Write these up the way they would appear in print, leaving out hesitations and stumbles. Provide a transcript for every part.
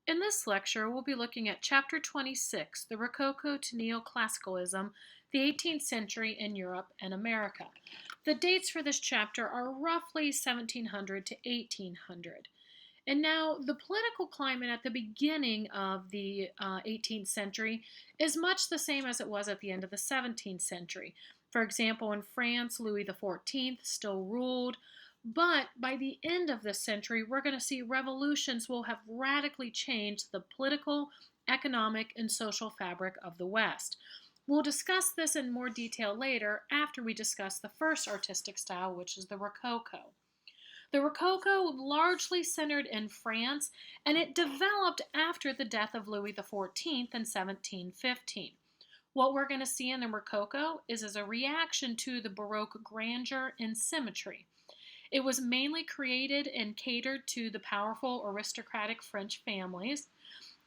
In this lecture, we'll be looking at Chapter 26, The Rococo to Neoclassicalism, the 18th Century in Europe and America. The dates for this chapter are roughly 1700 to 1800. And now, the political climate at the beginning of the 18th century is much the same as it was at the end of the 17th century. For example, in France, Louis XIV still ruled. But by the end of this century, we're going to see revolutions will have radically changed the political, economic, and social fabric of the West. We'll discuss this in more detail later after we discuss the first artistic style, which is the Rococo. The Rococo largely centered in France, and it developed after the death of Louis XIV in 1715. What we're going to see in the Rococo is as a reaction to the Baroque grandeur and symmetry. It was mainly created and catered to the powerful aristocratic French families.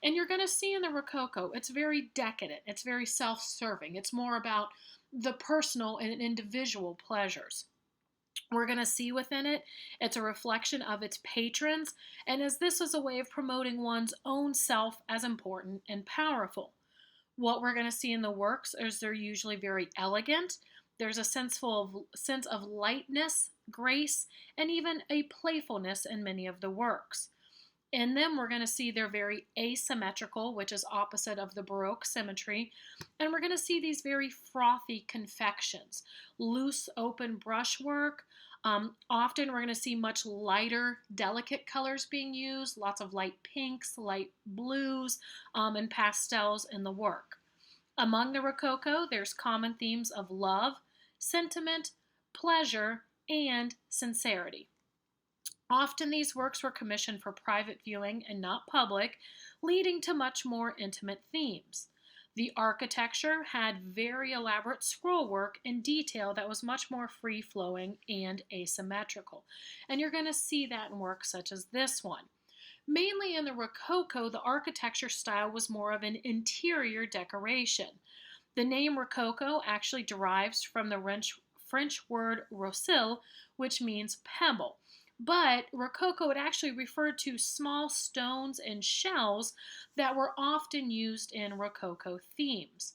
And you're going to see in the Rococo, it's very decadent, it's very self-serving, it's more about the personal and individual pleasures. We're going to see within it, it's a reflection of its patrons, and as this was a way of promoting one's own self as important and powerful. What we're going to see in the works is they're usually very elegant. There's a sense of lightness, grace, and even a playfulness in many of the works. In them, we're going to see they're very asymmetrical, which is opposite of the Baroque symmetry. And we're going to see these very frothy confections, loose, open brushwork. Often we're going to see much lighter, delicate colors being used, lots of light pinks, light blues, and pastels in the work. Among the Rococo, there's common themes of love, sentiment, pleasure, and sincerity. Often these works were commissioned for private viewing and not public, leading to much more intimate themes. The architecture had very elaborate scrollwork and detail that was much more free-flowing and asymmetrical. And you're going to see that in works such as this one. Mainly in the Rococo, the architecture style was more of an interior decoration. The name Rococo actually derives from the French word rossille, which means pebble. But Rococo, it actually referred to small stones and shells that were often used in Rococo themes.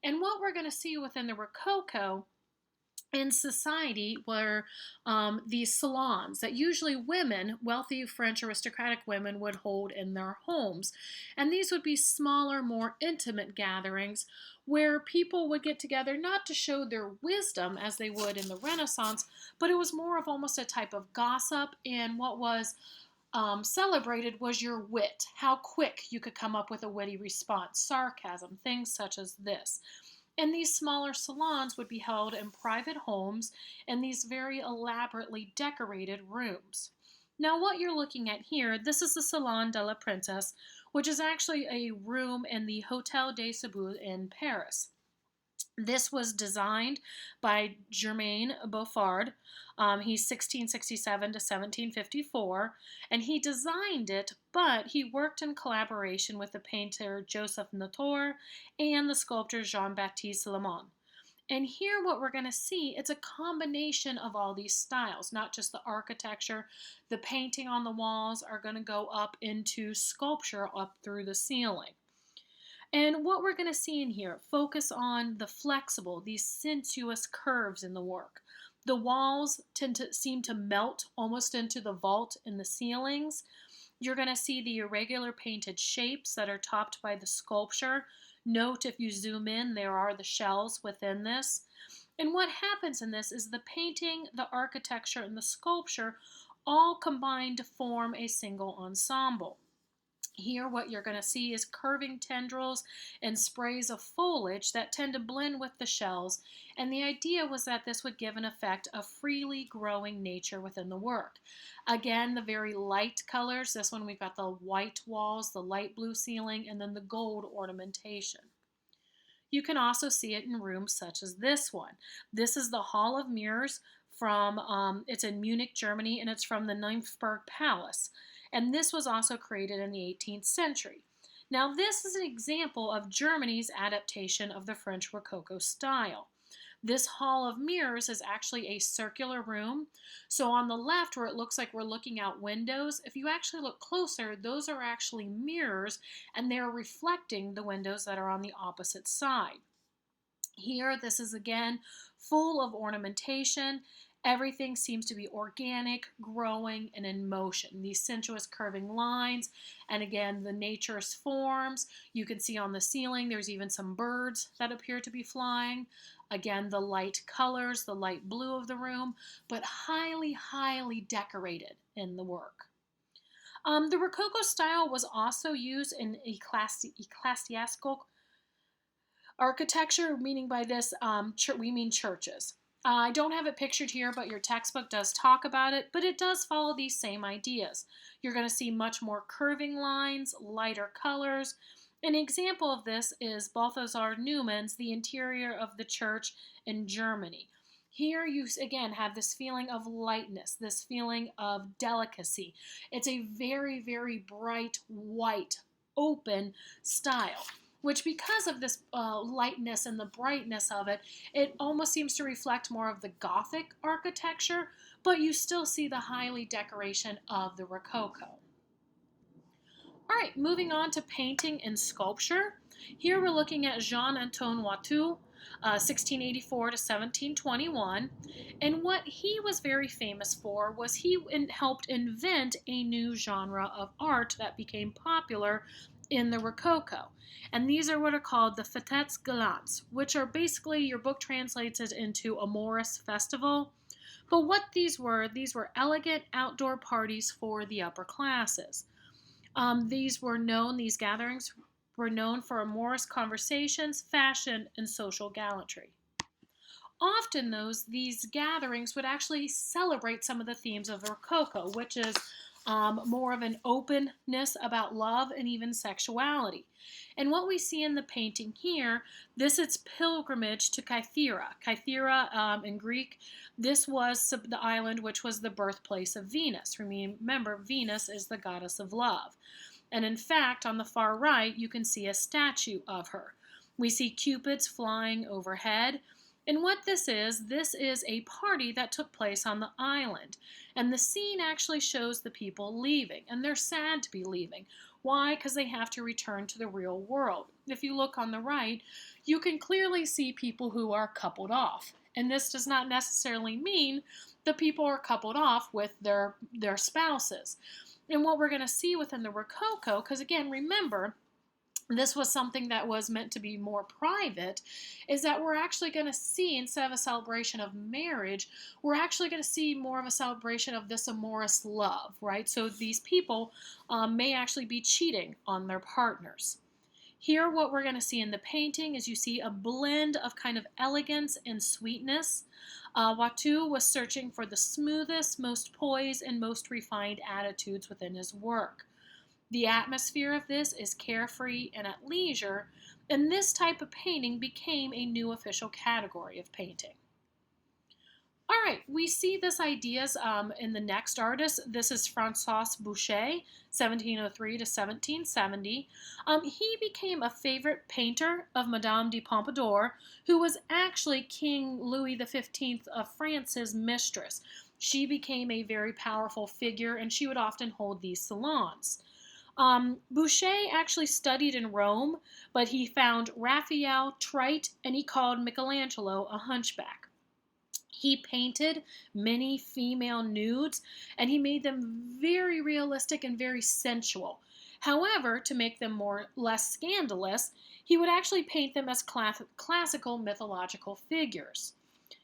And what we're going to see within the Rococo in society were these salons that usually women, wealthy French aristocratic women, would hold in their homes. And these would be smaller, more intimate gatherings where people would get together not to show their wisdom as they would in the Renaissance, but it was more of almost a type of gossip, and what was celebrated was your wit, how quick you could come up with a witty response, sarcasm, things such as this. And these smaller salons would be held in private homes in these very elaborately decorated rooms. Now what you're looking at here, this is the Salon de la Princesse, which is actually a room in the Hotel des Savoies in Paris. This was designed by Germain Beauford. He's 1667 to 1754, and he designed it, but he worked in collaboration with the painter Joseph Notor and the sculptor Jean-Baptiste Lemon. And here what we're going to see, it's a combination of all these styles, not just the architecture. The painting on the walls are going to go up into sculpture up through the ceiling. And what we're going to see in here, focus on the flexible, these sensuous curves in the work. The walls seem to melt almost into the vault in the ceilings. You're going to see the irregular painted shapes that are topped by the sculpture. Note if you zoom in, there are the shells within this. And what happens in this is the painting, the architecture, and the sculpture all combine to form a single ensemble. Here what you're going to see is curving tendrils and sprays of foliage that tend to blend with the shells, and the idea was that this would give an effect of freely growing nature within the work. Again, the very light colors, this one we've got the white walls, the light blue ceiling, and then the gold ornamentation. You can also see it in rooms such as this one. This is the Hall of Mirrors it's in Munich, Germany, and it's from the Nymphenburg Palace. And this was also created in the 18th century. Now this is an example of Germany's adaptation of the French Rococo style. This hall of mirrors is actually a circular room. So on the left, where it looks like we're looking out windows, if you actually look closer, those are actually mirrors, and they're reflecting the windows that are on the opposite side. Here, this is again full of ornamentation. Everything seems to be organic, growing, and in motion. These sensuous curving lines, and again, the nature's forms. You can see on the ceiling, there's even some birds that appear to be flying. Again, the light colors, the light blue of the room, but highly, highly decorated in the work. The Rococo style was also used in ecclesiastical architecture, meaning by this, we mean churches. I don't have it pictured here, but your textbook does talk about it, but it does follow these same ideas. You're going to see much more curving lines, lighter colors. An example of this is Balthasar Neumann's The Interior of the Church in Germany. Here you again have this feeling of lightness, this feeling of delicacy. It's a very, very bright, white, open style, which because of this lightness and the brightness of it, it almost seems to reflect more of the Gothic architecture, but you still see the highly decoration of the Rococo. All right, moving on to painting and sculpture. Here we're looking at Jean-Antoine Watteau, 1684 to 1721, and what he was very famous for was he helped invent a new genre of art that became popular in the Rococo. And these are what are called the Fêtes Galantes, which are basically, your book translates it into a Morris festival. But what these were elegant outdoor parties for the upper classes. These gatherings were known for amorous conversations, fashion, and social gallantry. Often, these gatherings would actually celebrate some of the themes of the Rococo, which is more of an openness about love and even sexuality. And what we see in the painting here, this is pilgrimage to Kythera. Kythera in Greek, this was the island which was the birthplace of Venus. Remember, Venus is the goddess of love. And in fact, on the far right, you can see a statue of her. We see cupids flying overhead. And what this is a party that took place on the island. And the scene actually shows the people leaving, and they're sad to be leaving. Why? Because they have to return to the real world. If you look on the right, you can clearly see people who are coupled off. And this does not necessarily mean the people are coupled off with their spouses. And what we're going to see within the Rococo, because again, remember, this was something that was meant to be more private, is that we're actually going to see, instead of a celebration of marriage, we're actually going to see more of a celebration of this amorous love, right? So these people may actually be cheating on their partners. Here, what we're going to see in the painting is you see a blend of kind of elegance and sweetness. Watteau was searching for the smoothest, most poised, and most refined attitudes within his work. The atmosphere of this is carefree and at leisure, and this type of painting became a new official category of painting. All right, we see this ideas in the next artist. This is Francois Boucher, 1703 to 1770. He became a favorite painter of Madame de Pompadour, who was actually King Louis XV of France's mistress. She became a very powerful figure, and she would often hold these salons. Boucher actually studied in Rome, but he found Raphael trite, and he called Michelangelo a hunchback. He painted many female nudes, and he made them very realistic and very sensual. However, to make them less scandalous, he would actually paint them as classical mythological figures.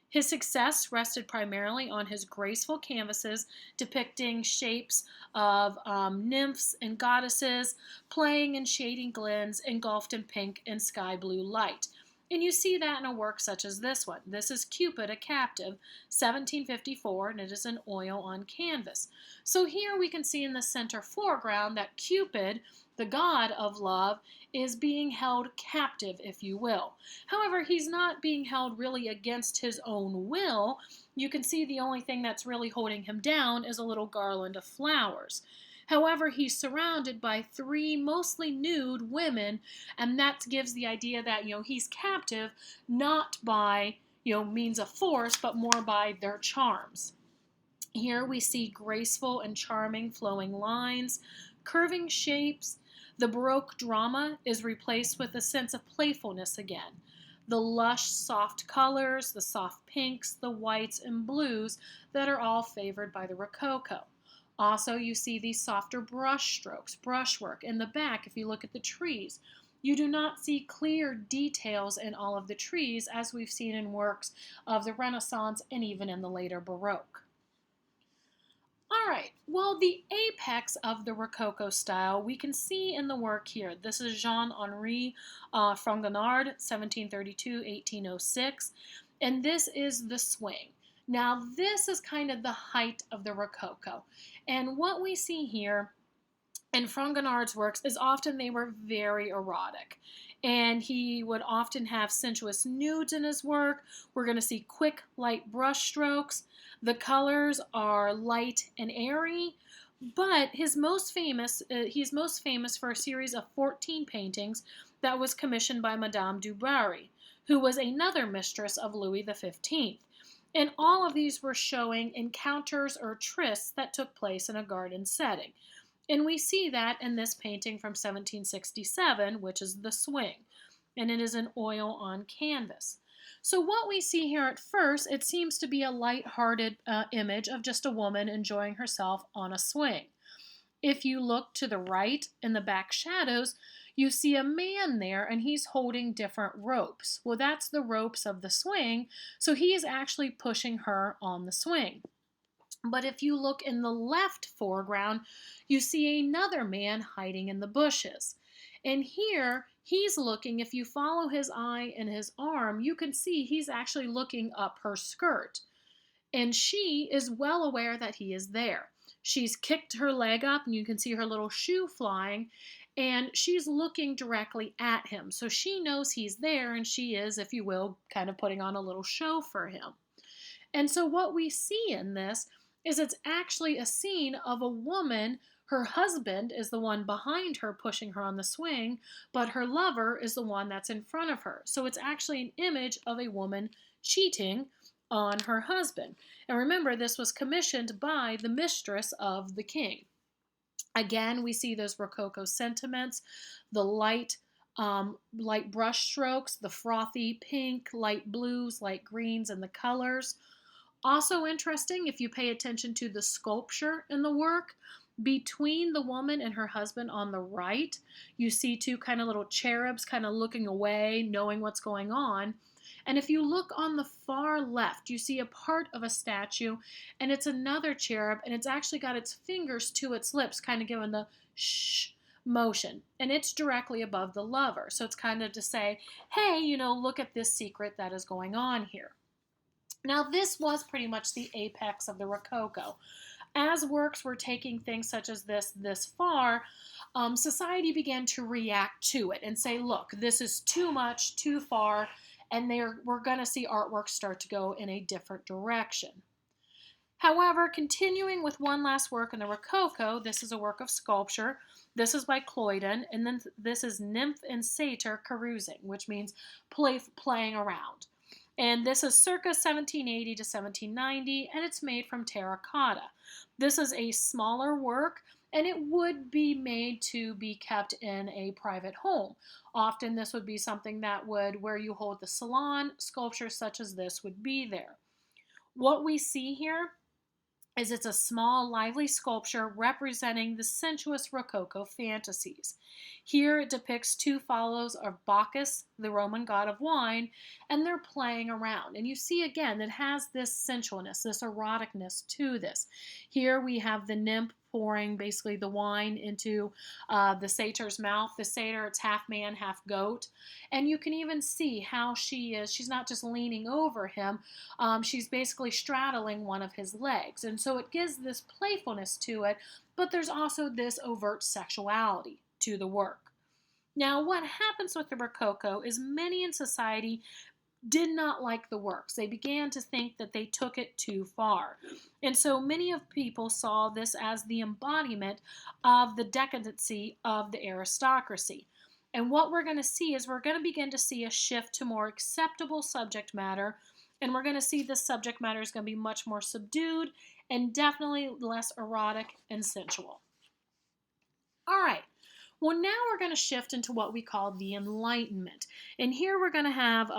His success rested primarily on his graceful canvases depicting shapes of nymphs and goddesses playing in shady glens engulfed in pink and sky blue light. And you see that in a work such as this one. This is Cupid, a Captive, 1754, and it is an oil on canvas. So here we can see in the center foreground that Cupid, the god of love, is being held captive, if you will. However, he's not being held really against his own will. You can see the only thing that's really holding him down is a little garland of flowers. However, he's surrounded by three mostly nude women, and that gives the idea that, he's captive not by, means of force, but more by their charms. Here we see graceful and charming flowing lines, curving shapes. The Baroque drama is replaced with a sense of playfulness again. The lush, soft colors, the soft pinks, the whites, and blues that are all favored by the Rococo. Also, you see these softer brush strokes, brushwork. In the back, if you look at the trees, you do not see clear details in all of the trees as we've seen in works of the Renaissance and even in the later Baroque. All right, well, the apex of the Rococo style we can see in the work here. This is Jean-Henri Fragonard, 1732-1806, and this is the swing. Now, this is kind of the height of the Rococo, and what we see here in Fragonard's works is often they were very erotic. And he would often have sensuous nudes in his work. We're going to see quick, light brush strokes. The colors are light and airy, but he's most famous for a series of 14 paintings that was commissioned by Madame du Barry, who was another mistress of Louis XV. And all of these were showing encounters or trysts that took place in a garden setting. And we see that in this painting from 1767, which is The Swing, and it is an oil on canvas. So what we see here at first, it seems to be a light-hearted image of just a woman enjoying herself on a swing. If you look to the right in the back shadows, you see a man there and he's holding different ropes. Well, that's the ropes of the swing, so he is actually pushing her on the swing. But if you look in the left foreground, you see another man hiding in the bushes. And here, he's looking, if you follow his eye and his arm, you can see he's actually looking up her skirt. And she is well aware that he is there. She's kicked her leg up, and you can see her little shoe flying, and she's looking directly at him. So she knows he's there, and she is, if you will, kind of putting on a little show for him. And so what we see in this is it's actually a scene of a woman. Her husband is the one behind her pushing her on the swing, but her lover is the one that's in front of her. So it's actually an image of a woman cheating on her husband. And remember, this was commissioned by the mistress of the king. Again, we see those Rococo sentiments, the light brush strokes, the frothy pink, light blues, light greens, and the colors. Also interesting, if you pay attention to the sculpture in the work, between the woman and her husband on the right, you see two kind of little cherubs kind of looking away, knowing what's going on. And if you look on the far left, you see a part of a statue, and it's another cherub, and it's actually got its fingers to its lips, kind of giving the shh motion. And it's directly above the lover. So it's kind of to say, hey, look at this secret that is going on here. Now, this was pretty much the apex of the Rococo. As works were taking things such as this far, society began to react to it and say, look, this is too much, too far, and we're going to see artwork start to go in a different direction. However, continuing with one last work in the Rococo, this is a work of sculpture. This is by Cloydon, and then this is Nymph and Satyr Carousing, which means playing around. And this is circa 1780 to 1790, and it's made from terracotta. This is a smaller work, and it would be made to be kept in a private home. Often this would be something that where you hold the salon, sculptures such as this would be there. What we see here is it's a small, lively sculpture representing the sensuous Rococo fantasies. Here it depicts two followers of Bacchus, the Roman god of wine, and they're playing around. And you see again, it has this sensualness, this eroticness to this. Here we have the nymph pouring basically the wine into the satyr's mouth. The satyr, it's half man, half goat. And you can even see how she's not just leaning over him, she's basically straddling one of his legs. And so it gives this playfulness to it, but there's also this overt sexuality to the work. Now, what happens with the Rococo is many in society did not like the works. They began to think that they took it too far. And so many of people saw this as the embodiment of the decadency of the aristocracy. And what we're going to see is we're going to begin to see a shift to more acceptable subject matter And we're going to see this subject matter is going to be much more subdued and definitely less erotic and sensual. All right. Well, now we're going to shift into what we call the Enlightenment. And here we're going to have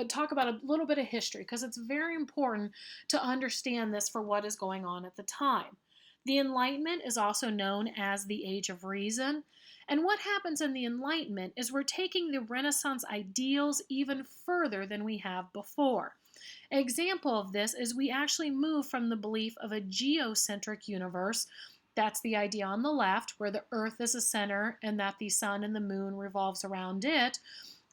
talk about a little bit of history because it's very important to understand this for what is going on at the time. The Enlightenment is also known as the Age of Reason. And what happens in the Enlightenment is we're taking the Renaissance ideals even further than we have before. An example of this is we actually move from the belief of a geocentric universe. That's the idea on the left, where the Earth is a center and that the sun and the moon revolves around it,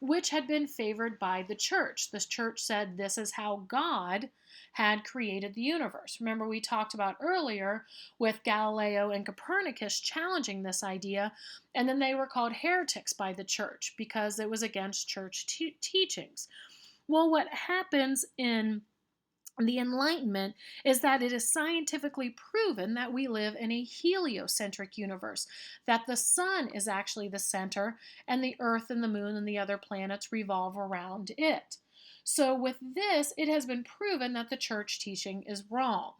which had been favored by the church. The church said this is how God had created the universe. Remember, we talked about earlier with Galileo and Copernicus challenging this idea, and then they were called heretics by the church because it was against church teachings. Well, what happens in the Enlightenment is that it is scientifically proven that we live in a heliocentric universe, that the sun is actually the center, and the Earth and the moon and the other planets revolve around it. So with this, it has been proven that the church teaching is wrong.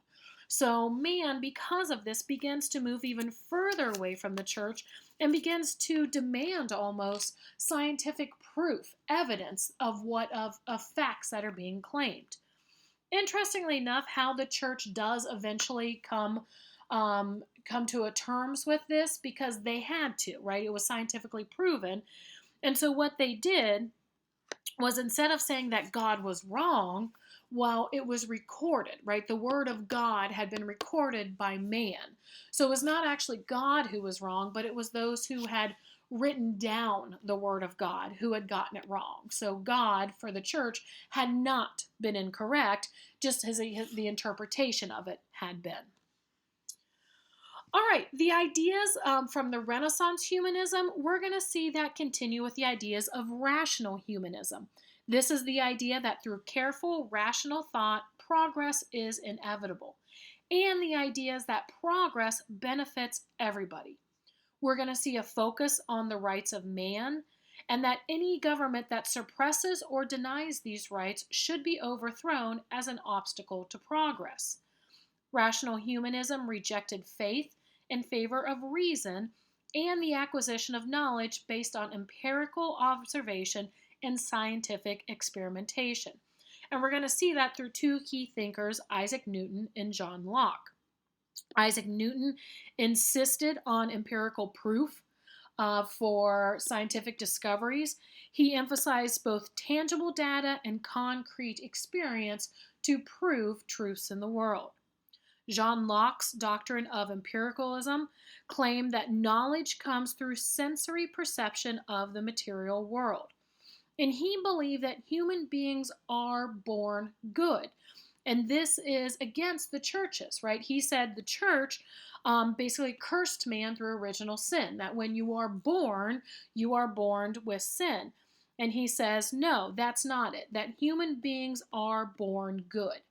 So man, because of this, begins to move even further away from the church and begins to demand almost scientific proof, evidence of facts that are being claimed. Interestingly enough, how the church does eventually come to a terms with this, because they had to, right? It was scientifically proven. And so what they did was, instead of saying that God was wrong, well, it was recorded, right? The word of God had been recorded by man. So it was not actually God who was wrong, but it was those who had written down the word of God who had gotten it wrong. So God, for the church, had not been incorrect, just as the interpretation of it had been. All right, the ideas from the Renaissance humanism, we're going to see that continue with the ideas of rational humanism. This is the idea that through careful, rational thought, progress is inevitable. And the idea is that progress benefits everybody. We're going to see a focus on the rights of man, and that any government that suppresses or denies these rights should be overthrown as an obstacle to progress. Rational humanism rejected faith in favor of reason and the acquisition of knowledge based on empirical observation and scientific experimentation. And we're going to see that through two key thinkers, Isaac Newton and John Locke. Isaac Newton insisted on empirical proof for scientific discoveries. He emphasized both tangible data and concrete experience to prove truths in the world. John Locke's doctrine of empiricalism claimed that knowledge comes through sensory perception of the material world. And he believed that human beings are born good. And this is against the churches, right? He said the church basically cursed man through original sin, that when you are born with sin. And he says, no, that's not it, that human beings are born good.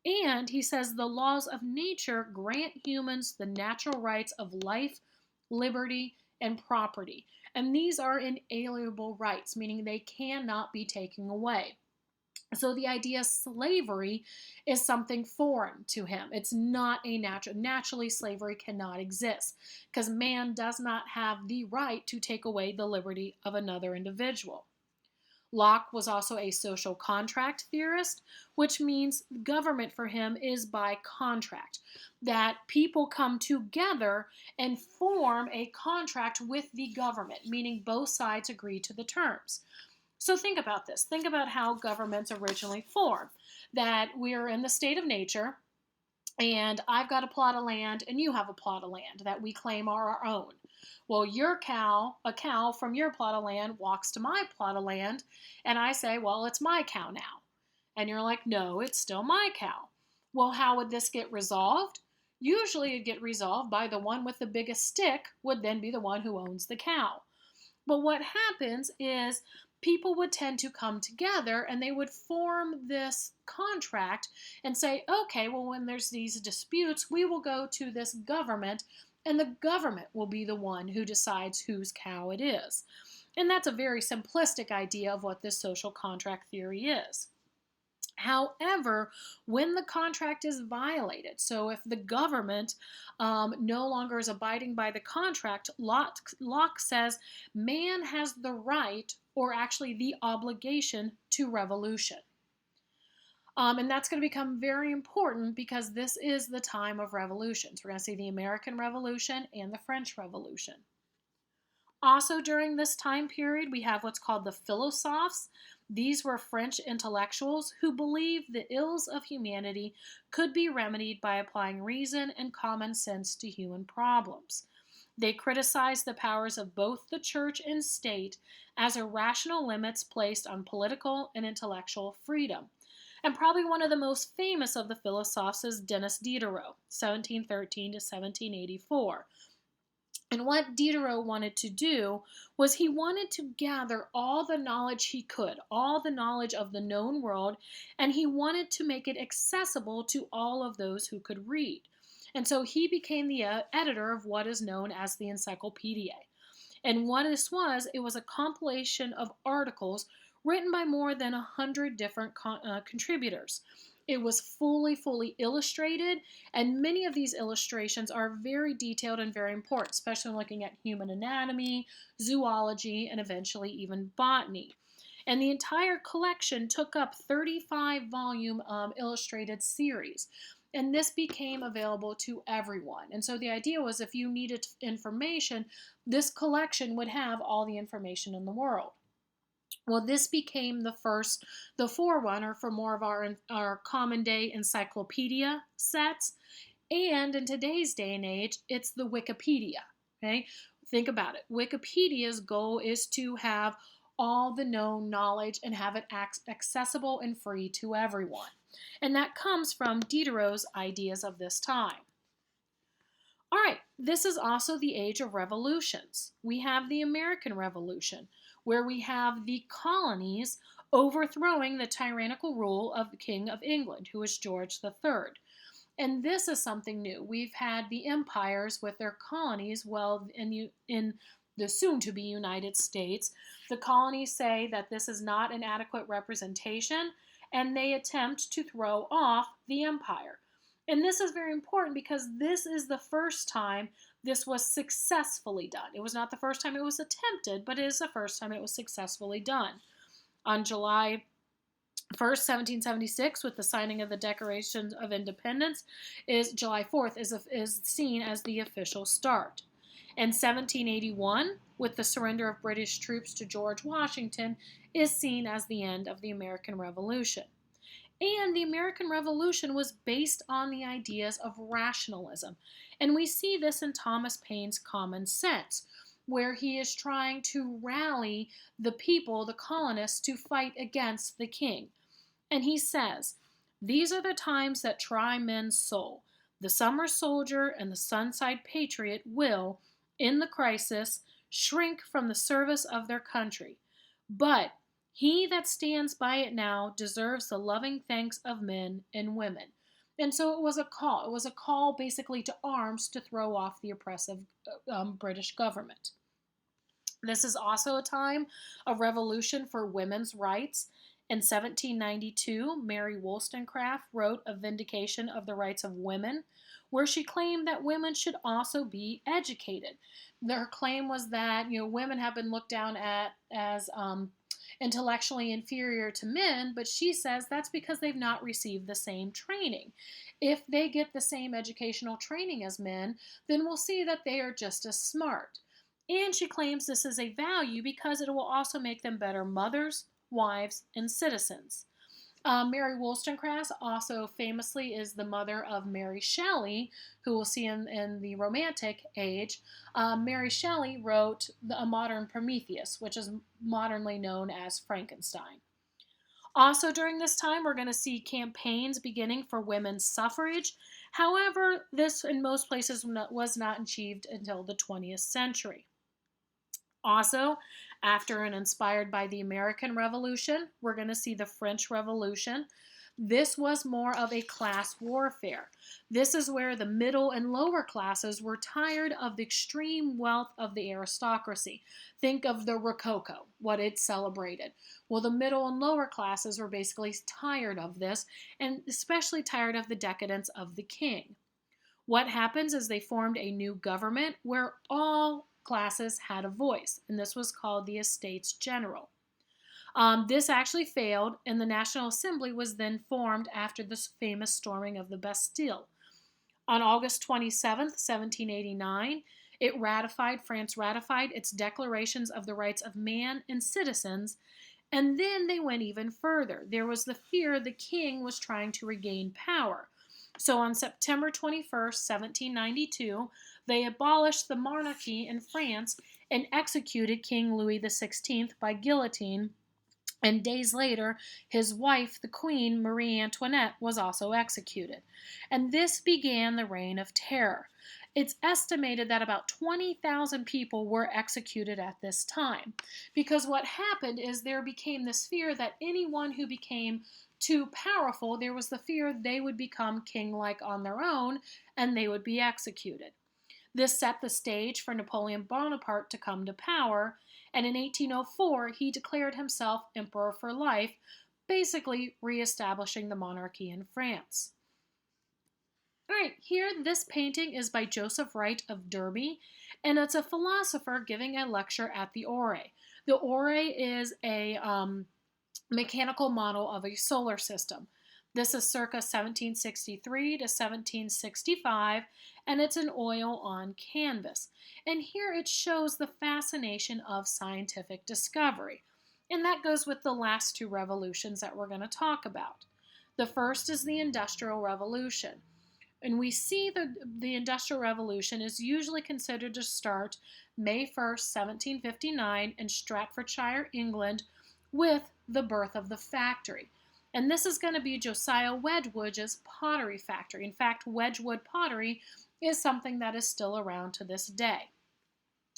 And he says the laws of nature grant humans the natural rights of life, liberty, and property. And these are inalienable rights, meaning they cannot be taken away. So the idea of slavery is something foreign to him. It's not a naturally slavery cannot exist because man does not have the right to take away the liberty of another individual. Locke was also a social contract theorist, which means government for him is by contract, that people come together and form a contract with the government, meaning both sides agree to the terms. So think about this. Think about how governments originally formed. That we're in the state of nature, and I've got a plot of land, and you have a plot of land that we claim are our own. Well, a cow from your plot of land walks to my plot of land, and I say, well, it's my cow now. And you're like, no, it's still my cow. Well, how would this get resolved? Usually it'd get resolved by the one with the biggest stick would then be the one who owns the cow. But what happens is people would tend to come together and they would form this contract and say, okay, well, when there's these disputes, we will go to this government and the government will be the one who decides whose cow it is. And that's a very simplistic idea of what this social contract theory is. However, when the contract is violated, so if the government no longer is abiding by the contract, Locke says man has the right, or actually the obligation, to revolution. And that's going to become very important because this is the time of revolutions. We're going to see the American Revolution and the French Revolution. Also, during this time period, we have what's called the philosophes. These were French intellectuals who believed the ills of humanity could be remedied by applying reason and common sense to human problems. They criticized the powers of both the church and state as irrational limits placed on political and intellectual freedom. And probably one of the most famous of the philosophes is Denis Diderot, 1713 to 1784. And what Diderot wanted to do was he wanted to gather all the knowledge he could, all the knowledge of the known world, and he wanted to make it accessible to all of those who could read. And so he became the editor of what is known as the Encyclopedia. And what this was, it was a compilation of articles written by more than 100 different contributors. It was fully illustrated, and many of these illustrations are very detailed and very important, especially looking at human anatomy, zoology, and eventually even botany. And the entire collection took up 35-volume illustrated series. And this became available to everyone. And so the idea was if you needed information, this collection would have all the information in the world. Well, this became the forerunner for more of our common day encyclopedia sets. And in today's day and age, it's the Wikipedia. Okay? Think about it. Wikipedia's goal is to have all the known knowledge and have it accessible and free to everyone. And that comes from Diderot's ideas of this time. All right, this is also the age of revolutions. We have the American Revolution, where we have the colonies overthrowing the tyrannical rule of the King of England, who was George III. And this is something new. We've had the empires with their colonies. Well, in the soon-to-be United States, the colonies say that this is not an adequate representation, and they attempt to throw off the empire. And this is very important because this is the first time this was successfully done. It was not the first time it was attempted, but it is the first time it was successfully done. On July 1st, 1776, with the signing of the Declaration of Independence, July 4th is seen as the official start. In 1781, with the surrender of British troops to George Washington, is seen as the end of the American Revolution. And the American Revolution was based on the ideas of rationalism. And we see this in Thomas Paine's Common Sense, where he is trying to rally the people, the colonists, to fight against the king. And he says, "These are the times that try men's soul. The summer soldier and the sunside patriot will, in the crisis, shrink from the service of their country. But he that stands by it now deserves the loving thanks of men and women." And so it was a call. It was a call basically to arms to throw off the oppressive British government. This is also a time of revolution for women's rights. In 1792, Mary Wollstonecraft wrote A Vindication of the Rights of Women, where she claimed that women should also be educated. Her claim was that women have been looked down at as intellectually inferior to men, but she says that's because they've not received the same training. If they get the same educational training as men, then we'll see that they are just as smart. And she claims this is a value because it will also make them better mothers, wives, and citizens. Mary Wollstonecraft also famously is the mother of Mary Shelley, who we'll see in the Romantic age. Mary Shelley wrote A Modern Prometheus, which is modernly known as Frankenstein. Also during this time, we're going to see campaigns beginning for women's suffrage. However, this in most places was not achieved until the 20th century. Also, after and inspired by the American Revolution, we're going to see the French Revolution. This was more of a class warfare. This is where the middle and lower classes were tired of the extreme wealth of the aristocracy. Think of the Rococo, what it celebrated. Well, the middle and lower classes were basically tired of this, and especially tired of the decadence of the king. What happens is they formed a new government where all classes had a voice, and this was called the Estates General. This actually failed, and the National Assembly was then formed after the famous storming of the Bastille. On August 27th, 1789, France ratified its declarations of the rights of man and citizens, and then they went even further. There was the fear the king was trying to regain power. So on September 21st, 1792, they abolished the monarchy in France and executed King Louis XVI by guillotine, and days later, his wife, the Queen Marie Antoinette, was also executed. And this began the Reign of Terror. It's estimated that about 20,000 people were executed at this time. Because what happened is there became this fear that anyone who became too powerful, there was the fear they would become king-like on their own and they would be executed. This set the stage for Napoleon Bonaparte to come to power, and in 1804 he declared himself emperor for life, basically reestablishing the monarchy in France. Alright, here this painting is by Joseph Wright of Derby, and it's a philosopher giving a lecture at the Ore. The Ore is a mechanical model of a solar system. This is circa 1763 to 1765, and it's an oil on canvas. And here it shows the fascination of scientific discovery. And that goes with the last two revolutions that we're going to talk about. The first is the Industrial Revolution. And we see the Industrial Revolution is usually considered to start May 1st, 1759 in Staffordshire, England, with the birth of the factory. And this is going to be Josiah Wedgwood's pottery factory. In fact, Wedgwood pottery is something that is still around to this day.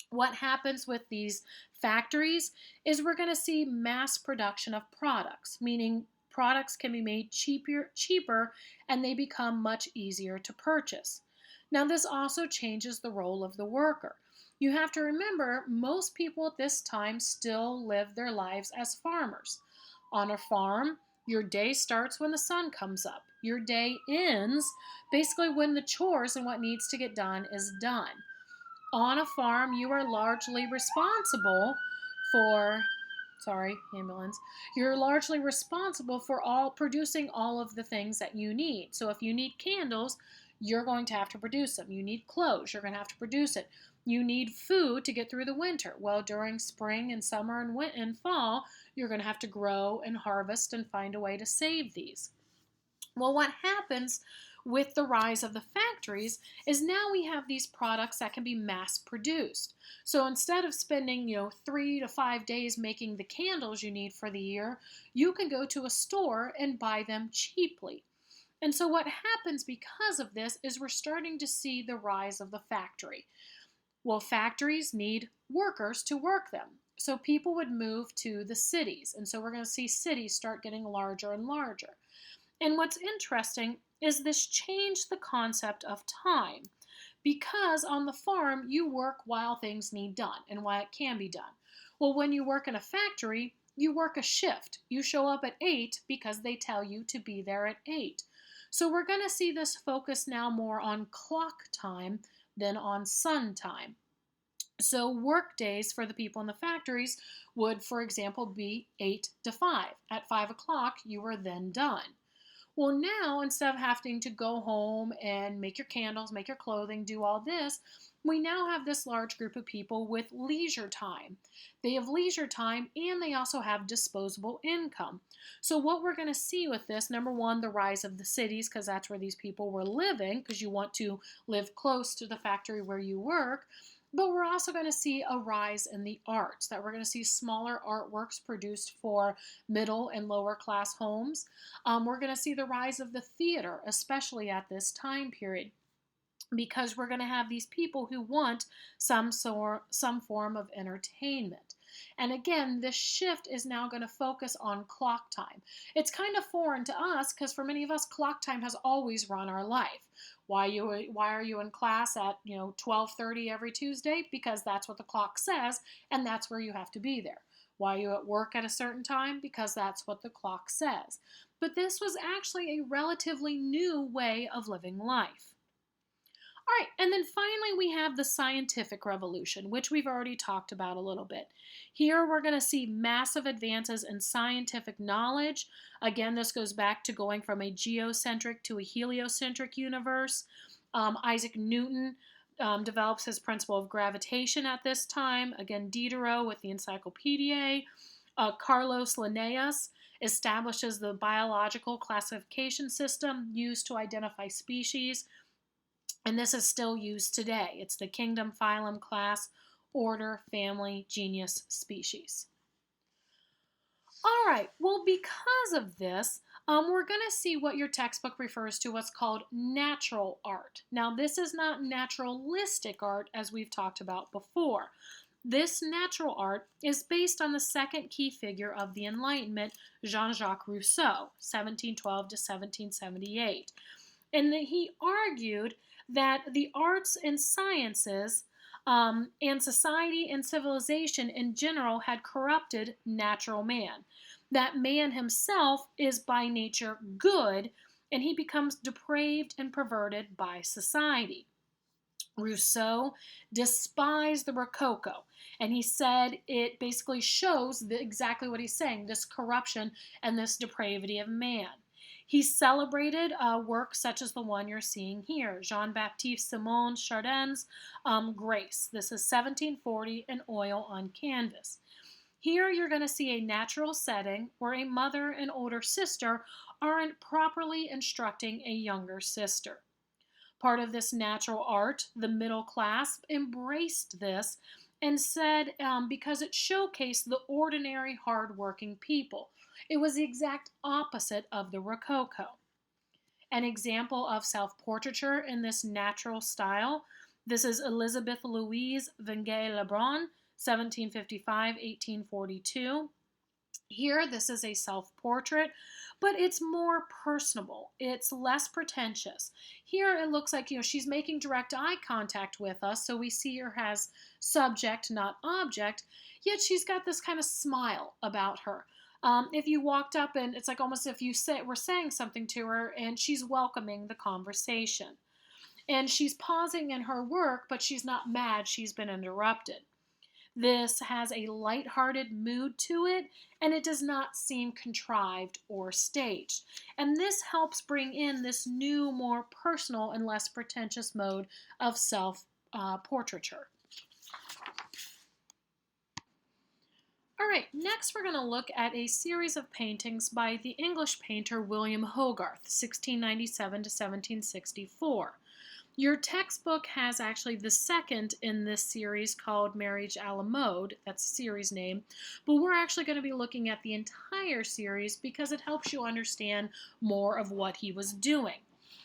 What happens with these factories is we're going to see mass production of products, meaning products can be made cheaper and they become much easier to purchase. Now, this also changes the role of the worker. You have to remember, most people at this time still live their lives as farmers. On a farm, your day starts when the sun comes up. Your day ends basically when the chores and what needs to get done is done. On a farm, you are largely responsible for, ambulance. You're largely responsible for producing all of the things that you need. So if you need candles, you're going to have to produce them. You need clothes, you're going to have to produce it. You need food to get through the winter. Well, during spring and summer and fall, you're going to have to grow and harvest and find a way to save these. Well, what happens with the rise of the factories is now we have these products that can be mass produced. So instead of spending, 3 to 5 days making the candles you need for the year, you can go to a store and buy them cheaply. And so what happens because of this is we're starting to see the rise of the factory. Well, factories need workers to work them. So people would move to the cities. And so we're going to see cities start getting larger and larger. And what's interesting is this changed the concept of time. Because on the farm, you work while things need done and while it can be done. Well, when you work in a factory, you work a shift. You show up at 8 because they tell you to be there at 8. So we're going to see this focus now more on clock time than on sun time. So work days for the people in the factories would, for example, be 8 to 5. At 5 o'clock, you are then done. Well, now, instead of having to go home and make your candles, make your clothing, do all this, we now have this large group of people with leisure time. They have leisure time and they also have disposable income. So what we're going to see with this, number one, the rise of the cities, because that's where these people were living, because you want to live close to the factory where you work. But we're also going to see a rise in the arts, that we're going to see smaller artworks produced for middle and lower class homes. We're going to see the rise of the theater, especially at this time period. because we're going to have these people who want some form of entertainment. And again, this shift is now going to focus on clock time. It's kind of foreign to us because for many of us, clock time has always run our life. Why are you in class at 12:30 every Tuesday? Because that's what the clock says, and that's where you have to be there. Why are you at work at a certain time? Because that's what the clock says. But this was actually a relatively new way of living life. All right, and then finally we have the scientific revolution, which we've already talked about a little bit. Here we're going to see massive advances in scientific knowledge. Again, this goes back to going from a geocentric to a heliocentric universe. Isaac Newton develops his principle of gravitation at this time. Again, Diderot with the Encyclopediae. Carlos Linnaeus establishes the biological classification system used to identify species. And this is still used today. It's the kingdom, phylum, class, order, family, genus, species. All right, well, because of this, we're going to see what your textbook refers to what's called natural art. Now, this is not naturalistic art as we've talked about before. This natural art is based on the second key figure of the Enlightenment, Jean-Jacques Rousseau, 1712 to 1778. And he argued that the arts and sciences and society and civilization in general had corrupted natural man. That man himself is by nature good, and he becomes depraved and perverted by society. Rousseau despised the Rococo, and he said it basically shows exactly what he's saying, this corruption and this depravity of man. He celebrated works such as the one you're seeing here, Jean-Baptiste Simon Chardin's Grace. This is 1740 in oil on canvas. Here you're going to see a natural setting where a mother and older sister aren't properly instructing a younger sister. Part of this natural art, the middle class, embraced this and said because it showcased the ordinary, hardworking people. It was the exact opposite of the Rococo. An example of self-portraiture in this natural style, this is Elizabeth Louise Vinguet-Lebrun, 1755-1842. Here, this is a self-portrait, but it's more personable. It's less pretentious. Here, it looks like, she's making direct eye contact with us, so we see her as subject, not object, yet she's got this kind of smile about her. If you walked up and it's like almost if you were saying something to her and she's welcoming the conversation. And she's pausing in her work, but she's not mad she's been interrupted. This has a lighthearted mood to it, and it does not seem contrived or staged. And this helps bring in this new, more personal and less pretentious mode of self-portraiture. All right, next we're going to look at a series of paintings by the English painter William Hogarth, 1697 to 1764. Your textbook has actually the second in this series called Marriage a la Mode. That's the series name. But we're actually going to be looking at the entire series because it helps you understand more of what he was doing.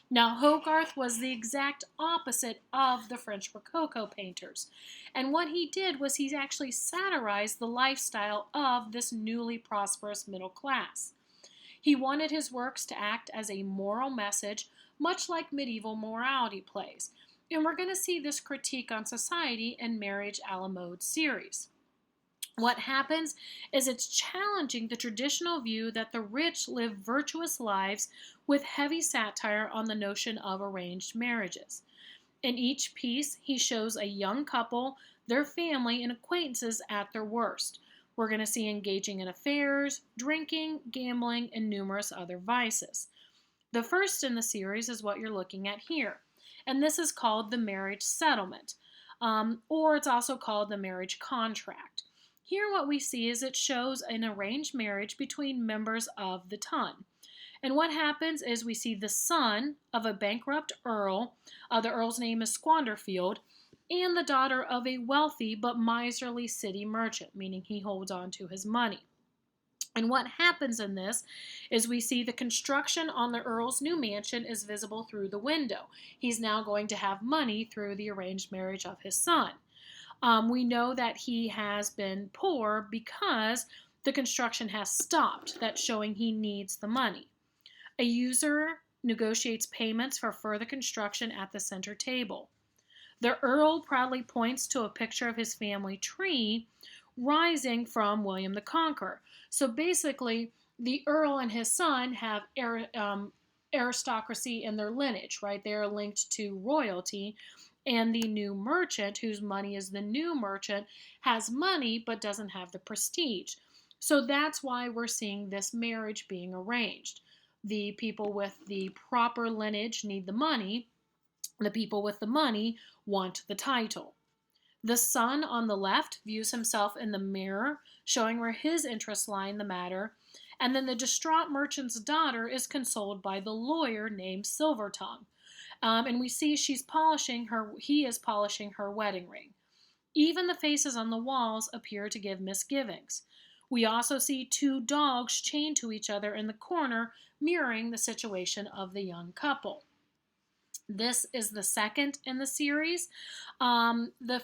Now, Hogarth was the exact opposite of the French Rococo painters. And what he did was he actually satirized the lifestyle of this newly prosperous middle class. He wanted his works to act as a moral message, much like medieval morality plays. And we're going to see this critique on society in Marriage a la Mode series. What happens is it's challenging the traditional view that the rich live virtuous lives with heavy satire on the notion of arranged marriages. In each piece, he shows a young couple, their family, and acquaintances at their worst. We're going to see engaging in affairs, drinking, gambling, and numerous other vices. The first in the series is what you're looking at here, and this is called the marriage settlement, or it's also called the marriage contract. Here what we see is it shows an arranged marriage between members of the ton. And what happens is we see the son of a bankrupt earl, the earl's name is Squanderfield, and the daughter of a wealthy but miserly city merchant, meaning he holds on to his money. And what happens in this is we see the construction on the Earl's new mansion is visible through the window. He's now going to have money through the arranged marriage of his son. We know that he has been poor because the construction has stopped. That's showing he needs the money. A usurer negotiates payments for further construction at the center table. The Earl proudly points to a picture of his family tree rising from William the Conqueror. So basically, the Earl and his son have aristocracy in their lineage, right? They are linked to royalty. And the new merchant, whose money is the new merchant, has money but doesn't have the prestige. So that's why we're seeing this marriage being arranged. The people with the proper lineage need the money. The people with the money want the title. The son on the left views himself in the mirror, showing where his interests lie in the matter, and then the distraught merchant's daughter is consoled by the lawyer named Silvertongue. And we see he is polishing her wedding ring. Even the faces on the walls appear to give misgivings. We also see two dogs chained to each other in the corner, mirroring the situation of the young couple. This is the second in the series. On the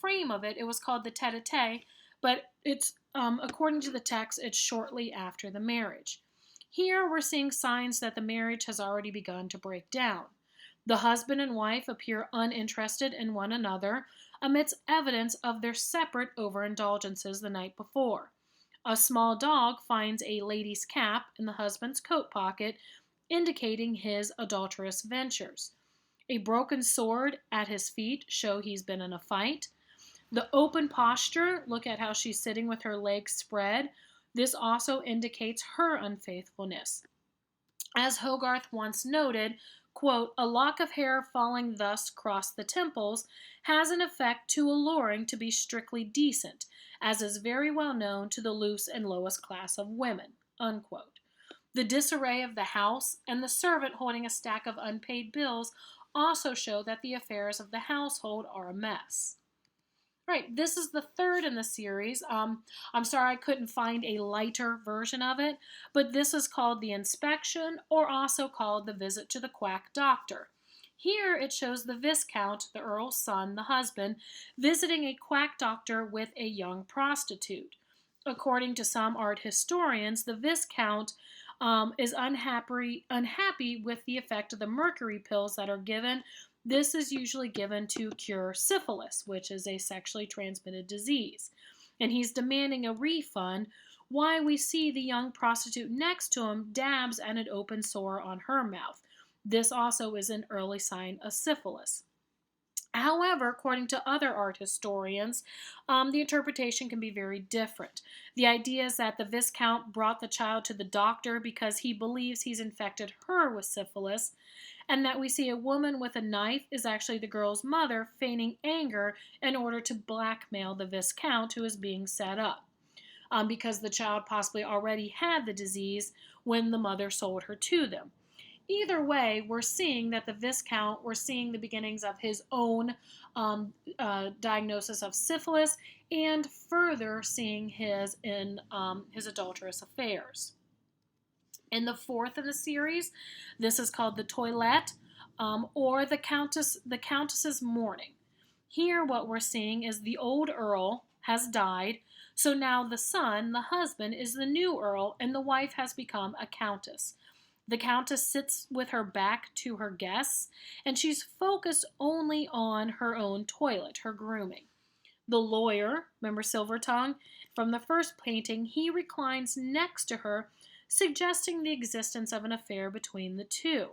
frame of it, it was called the tete-a-tete, but it's according to the text, it's shortly after the marriage. Here we're seeing signs that the marriage has already begun to break down. The husband and wife appear uninterested in one another amidst evidence of their separate overindulgences the night before. A small dog finds a lady's cap in the husband's coat pocket, indicating his adulterous ventures. A broken sword at his feet show he's been in a fight. The open posture, look at how she's sitting with her legs spread. This also indicates her unfaithfulness. As Hogarth once noted, quote, a lock of hair falling thus across the temples has an effect too alluring to be strictly decent, as is very well known to the loose and lowest class of women, unquote. The disarray of the house and the servant holding a stack of unpaid bills also show that the affairs of the household are a mess. Right, this is the third in the series. I'm sorry I couldn't find a lighter version of it, but this is called The Inspection, or also called The Visit to the Quack Doctor. Here it shows the Viscount, the Earl's son, the husband, visiting a quack doctor with a young prostitute. According to some art historians, the Viscount is unhappy with the effect of the mercury pills that are given. This is usually given to cure syphilis, which is a sexually transmitted disease. And he's demanding a refund, while we see the young prostitute next to him dabs at an open sore on her mouth. This also is an early sign of syphilis. However, according to other art historians, the interpretation can be very different. The idea is that the Viscount brought the child to the doctor because he believes he's infected her with syphilis, and that we see a woman with a knife is actually the girl's mother feigning anger in order to blackmail the Viscount who is being set up, because the child possibly already had the disease when the mother sold her to them. Either way, we're seeing that the Viscount, we're seeing the beginnings of his own diagnosis of syphilis, and further seeing his adulterous affairs. In the fourth in the series, this is called The Toilette, or the Countess's Mourning. Here what we're seeing is the old Earl has died, so now the son, the husband, is the new Earl, and the wife has become a countess. The countess sits with her back to her guests, and she's focused only on her own toilet, her grooming. The lawyer, remember Silvertongue, from the first painting, he reclines next to her, suggesting the existence of an affair between the two.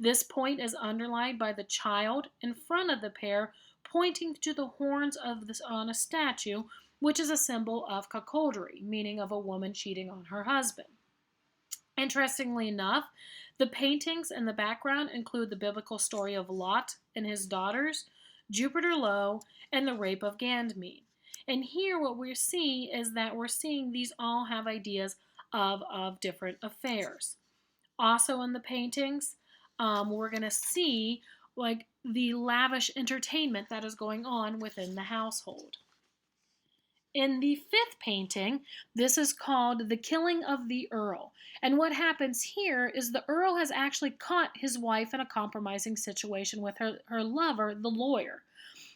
This point is underlined by the child in front of the pair, pointing to the horns on a statue, which is a symbol of cuckoldry, meaning of a woman cheating on her husband. Interestingly enough, the paintings in the background include the biblical story of Lot and his daughters, Jupiter Low, and the rape of Ganymede. And here what we see is that we're seeing these all have ideas of different affairs. Also in the paintings, we're going to see like the lavish entertainment that is going on within the household. In the fifth painting, this is called The Killing of the Earl. And what happens here is the Earl has actually caught his wife in a compromising situation with her lover, the lawyer.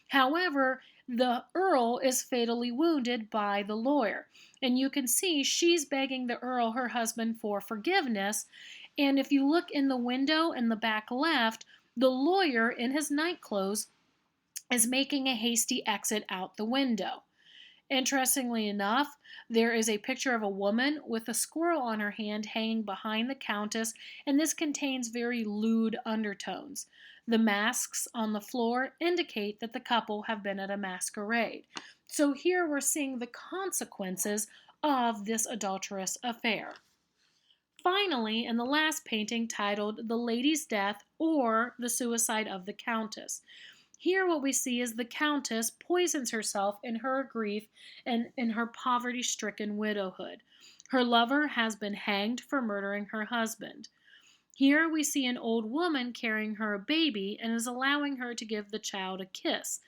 However, the Earl is fatally wounded by the lawyer. And you can see she's begging the Earl, her husband, for forgiveness. And if you look in the window in the back left, the lawyer in his night clothes is making a hasty exit out the window. Interestingly enough, there is a picture of a woman with a squirrel on her hand hanging behind the Countess, and this contains very lewd undertones. The masks on the floor indicate that the couple have been at a masquerade. So here we're seeing the consequences of this adulterous affair. Finally, in the last painting titled The Lady's Death or The Suicide of the Countess, here what we see is the Countess poisons herself in her grief and in her poverty-stricken widowhood. Her lover has been hanged for murdering her husband. Here we see an old woman carrying her baby and is allowing her to give the child a kiss.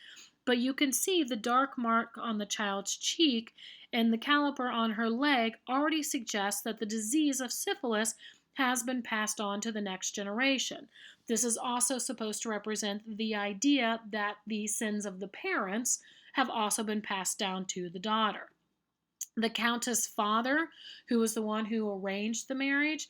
But you can see the dark mark on the child's cheek, and the caliper on her leg already suggests that the disease of syphilis has been passed on to the next generation. This is also supposed to represent the idea that the sins of the parents have also been passed down to the daughter. The Countess' father, who was the one who arranged the marriage,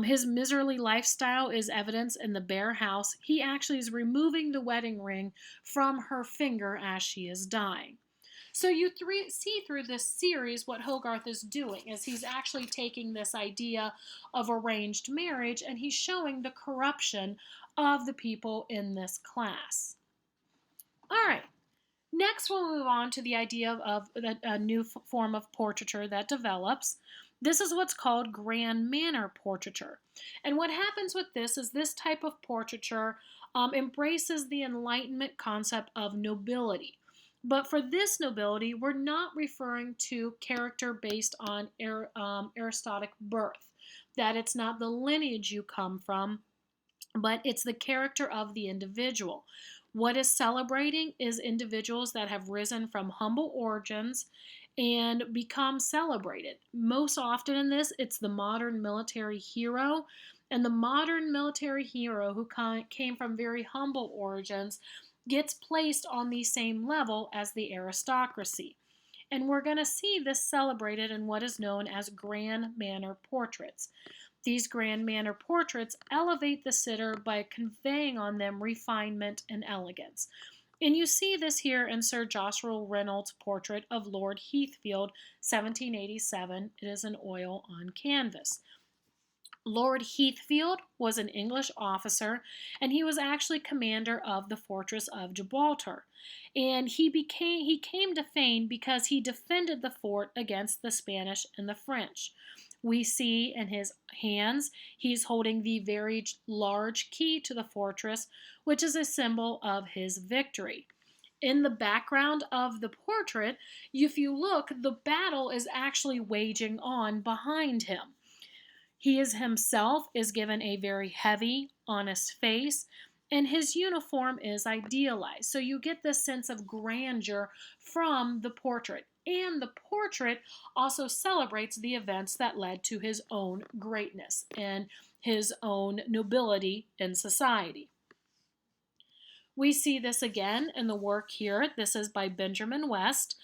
his miserly lifestyle is evidenced in the bare house. He actually is removing the wedding ring from her finger as she is dying. So you see through this series what Hogarth is doing is he's actually taking this idea of arranged marriage and he's showing the corruption of the people in this class. All right. Next, we'll move on to the idea of a new form of portraiture that develops. This is what's called grand manner portraiture. And what happens with this is this type of portraiture embraces the Enlightenment concept of nobility. But for this nobility, we're not referring to character based on aristocratic birth, that it's not the lineage you come from, but it's the character of the individual. What is celebrating is individuals that have risen from humble origins and become celebrated. Most often in this, it's the modern military hero. And the modern military hero who came from very humble origins gets placed on the same level as the aristocracy. And we're going to see this celebrated in what is known as grand manner portraits. These grand manner portraits elevate the sitter by conveying on them refinement and elegance. And you see this here in Sir Joshua Reynolds' portrait of Lord Heathfield, 1787. It is an oil on canvas. Lord Heathfield was an English officer, and he was actually commander of the fortress of Gibraltar. And he came to fame because he defended the fort against the Spanish and the French. We see in his hands, he's holding the very large key to the fortress, which is a symbol of his victory. In the background of the portrait, if you look, the battle is actually waging on behind him. He himself is given a very heavy, honest face, and his uniform is idealized. So you get this sense of grandeur from the portrait. And the portrait also celebrates the events that led to his own greatness and his own nobility in society. We see this again in the work here. This is by Benjamin West.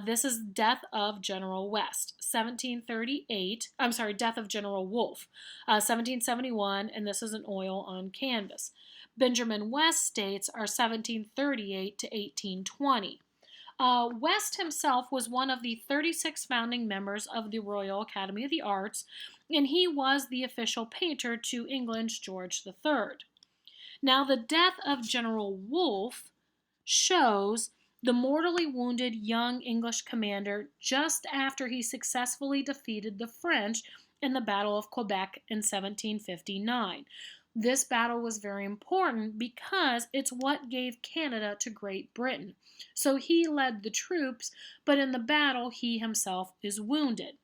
This is Death of General West, 1738. I'm sorry, Death of General Wolfe, 1771, and this is an oil on canvas. Benjamin West's dates are 1738 to 1820. West himself was one of the 36 founding members of the Royal Academy of the Arts, and he was the official painter to England's George III. Now, the death of General Wolfe shows the mortally wounded young English commander just after he successfully defeated the French in the Battle of Quebec in 1759. This battle was very important because it's what gave Canada to Great Britain. So he led the troops, but in the battle he himself is wounded.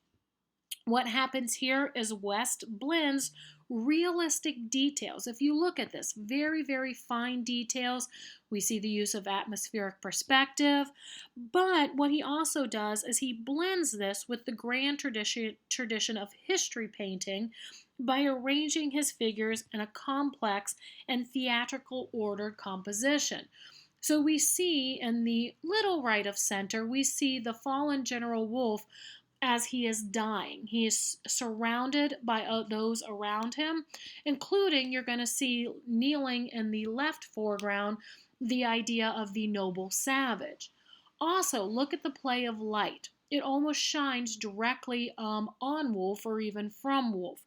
What happens here is West blends realistic details. If you look at this, very, very fine details. We see the use of atmospheric perspective. But what he also does is he blends this with the grand tradition of history painting by arranging his figures in a complex and theatrical ordered composition. So we see in the little right of center, we see the fallen General Wolfe as he is dying. He is surrounded by those around him, including, you're going to see kneeling in the left foreground, the idea of the noble savage. Also, look at the play of light. It almost shines directly on Wolfe or even from Wolfe.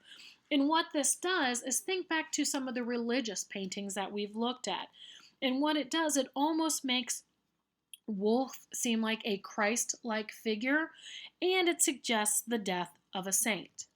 And what this does is think back to some of the religious paintings that we've looked at. And what it does, it almost makes Wolfe seem like a Christ-like figure, and it suggests the death of a saint.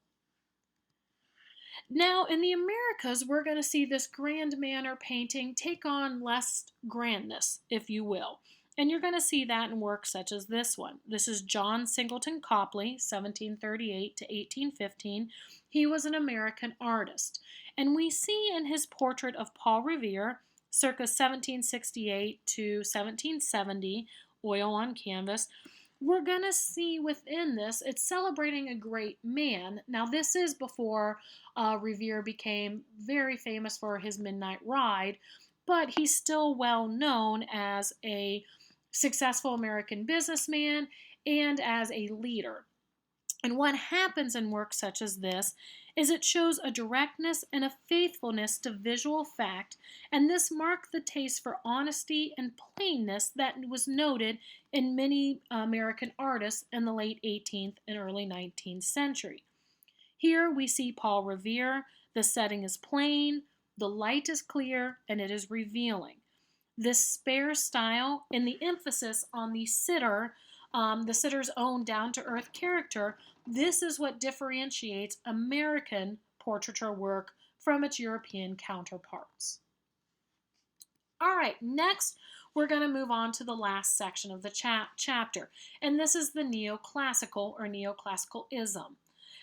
Now, in the Americas, we're going to see this grand manor painting take on less grandness, if you will. And you're going to see that in works such as this one. This is John Singleton Copley, 1738 to 1815. He was an American artist. And we see in his portrait of Paul Revere, circa 1768 to 1770, oil on canvas, we're going to see within this, it's celebrating a great man. Now, this is before Revere became very famous for his midnight ride, but he's still well known as a successful American businessman and as a leader. And what happens in work such as this is it shows a directness and a faithfulness to visual fact, and this marked the taste for honesty and plainness that was noted in many American artists in the late 18th and early 19th century. Here we see Paul Revere. The setting is plain, the light is clear, and it is revealing. This spare style and the emphasis on the sitter's own down-to-earth character, this is what differentiates American portraiture work from its European counterparts. All right, next we're going to move on to the last section of the chapter, and this is the neoclassical or neoclassicalism.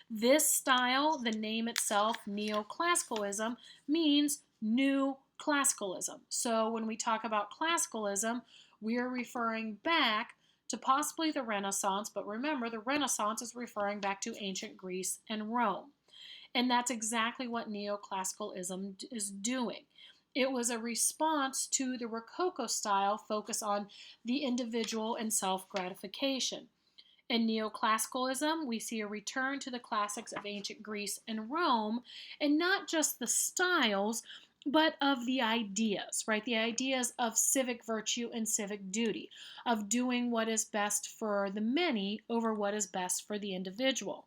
This style, the name itself, neoclassicalism, means new classicalism. So when we talk about classicalism, we are referring back to possibly the Renaissance, but remember the Renaissance is referring back to ancient Greece and Rome. And that's exactly what neoclassicalism is doing. It was a response to the Rococo style focus on the individual and self-gratification. In neoclassicalism, we see a return to the classics of ancient Greece and Rome, and not just the styles, but of the ideas, right? The ideas of civic virtue and civic duty, of doing what is best for the many over what is best for the individual.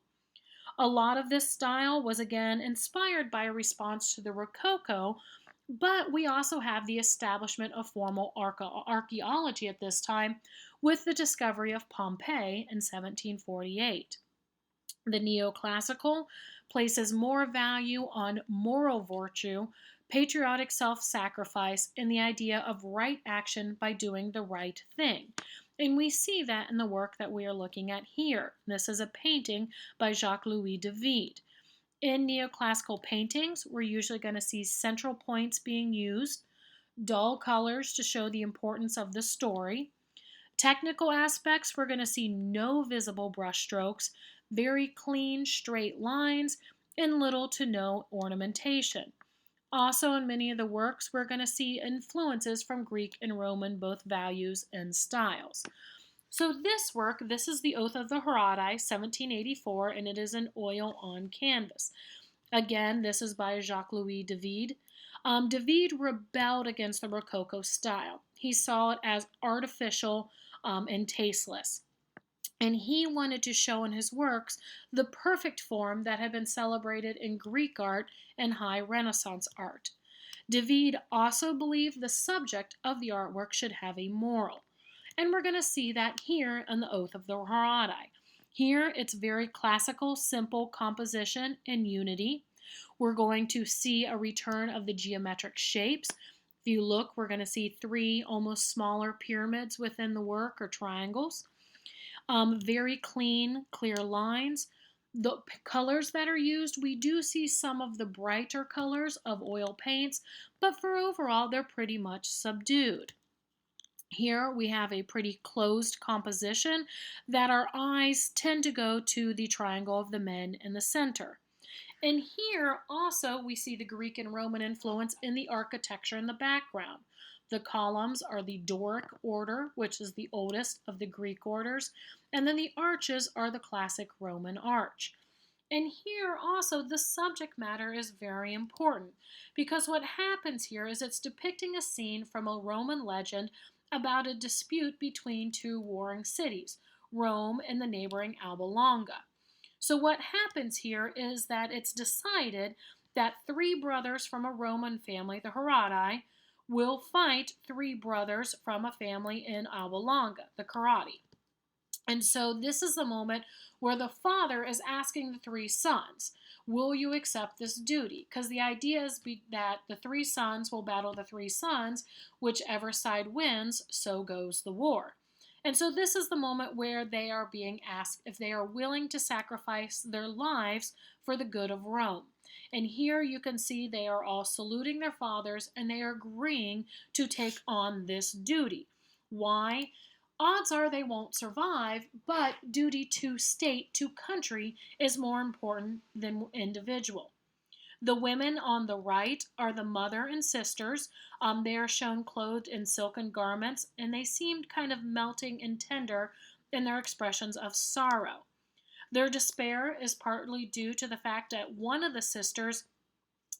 A lot of this style was again inspired by a response to the Rococo, but we also have the establishment of formal archaeology at this time with the discovery of Pompeii in 1748. The neoclassical places more value on moral virtue, patriotic self-sacrifice, and the idea of right action by doing the right thing. And we see that in the work that we are looking at here. This is a painting by Jacques-Louis David. In neoclassical paintings, we're usually going to see central points being used, dull colors to show the importance of the story. Technical aspects, we're going to see no visible brushstrokes, very clean, straight lines, and little to no ornamentation. Also, in many of the works, we're going to see influences from Greek and Roman, both values and styles. So this work, this is the Oath of the Herodi, 1784, and it is in oil on canvas. Again, this is by Jacques-Louis David. David rebelled against the Rococo style. He saw it as artificial and tasteless. And he wanted to show in his works the perfect form that had been celebrated in Greek art and high Renaissance art. David also believed the subject of the artwork should have a moral. And we're going to see that here in the Oath of the Herodi. Here it's very classical, simple composition and unity. We're going to see a return of the geometric shapes. If you look, we're going to see three almost smaller pyramids within the work or triangles. Very clean, clear lines. The colors that are used, we do see some of the brighter colors of oil paints, but for overall, they're pretty much subdued. Here we have a pretty closed composition that our eyes tend to go to the triangle of the men in the center. And here also we see the Greek and Roman influence in the architecture in the background. The columns are the Doric order, which is the oldest of the Greek orders, and then the arches are the classic Roman arch. And here also the subject matter is very important because what happens here is it's depicting a scene from a Roman legend about a dispute between two warring cities, Rome and the neighboring Alba Longa. So what happens here is that it's decided that three brothers from a Roman family, the Herati, will fight three brothers from a family in Alba Longa, the Carati. And so this is the moment where the father is asking the three sons, will you accept this duty? Because the idea is that the three sons will battle the three sons, whichever side wins, so goes the war. And so this is the moment where they are being asked if they are willing to sacrifice their lives for the good of Rome. And here you can see they are all saluting their fathers and they are agreeing to take on this duty. Why? Odds are they won't survive, but duty to state, to country, is more important than individual. The women on the right are the mother and sisters. They are shown clothed in silken garments, and they seemed kind of melting and tender in their expressions of sorrow. Their despair is partly due to the fact that one of the sisters